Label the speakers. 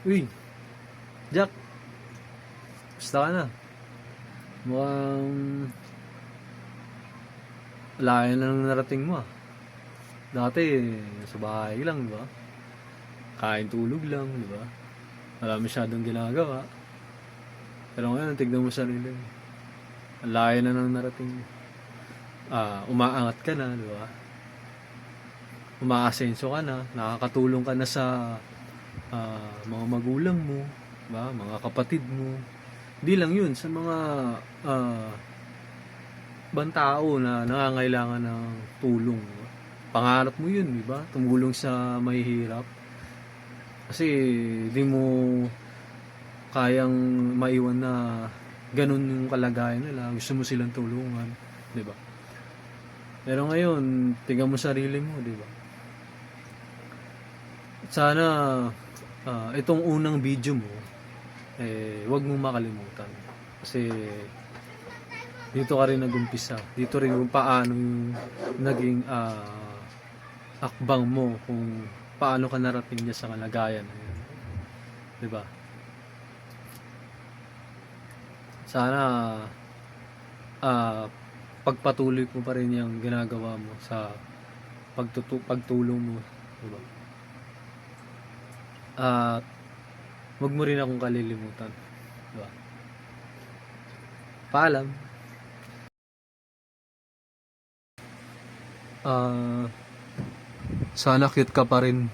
Speaker 1: Uy, Jack, basta ka na. Mukhang layo na nang narating mo ah. Dati, sa bahay lang, di ba? Kain tulog lang, di ba? Wala masyadong ginagawa. Pero ngayon, tignan mo sarili mo. Ang layo na nang narating mo. Umaangat ka na, di ba? Umaasenso ka na, nakakatulong ka na sa mga magulang mo, ba? Mga kapatid mo. Hindi lang yun, sa mga ibang tao na nangangailangan ng tulong. Diba? Pangarap mo yun, di ba? Tumulong sa mahihirap. Kasi di mo kayang maiwan na ganun yung kalagayan nila. Gusto mo silang tulungan, di ba? Pero ngayon, tingnan mo sarili mo, di ba? Sana itong unang video mo, wag mong makalimutan. Kasi dito ka rin nagumpisa. Dito rin kung paano yung naging akbang mo, kung paano ka narating niya sa kalagayan. Diba? Sana pagpatuloy mo pa rin yung ginagawa mo sa pagtulong mo. Diba? At wag mo rin akong kalilimutan. Diba? Paalam. Sana cute ka pa rin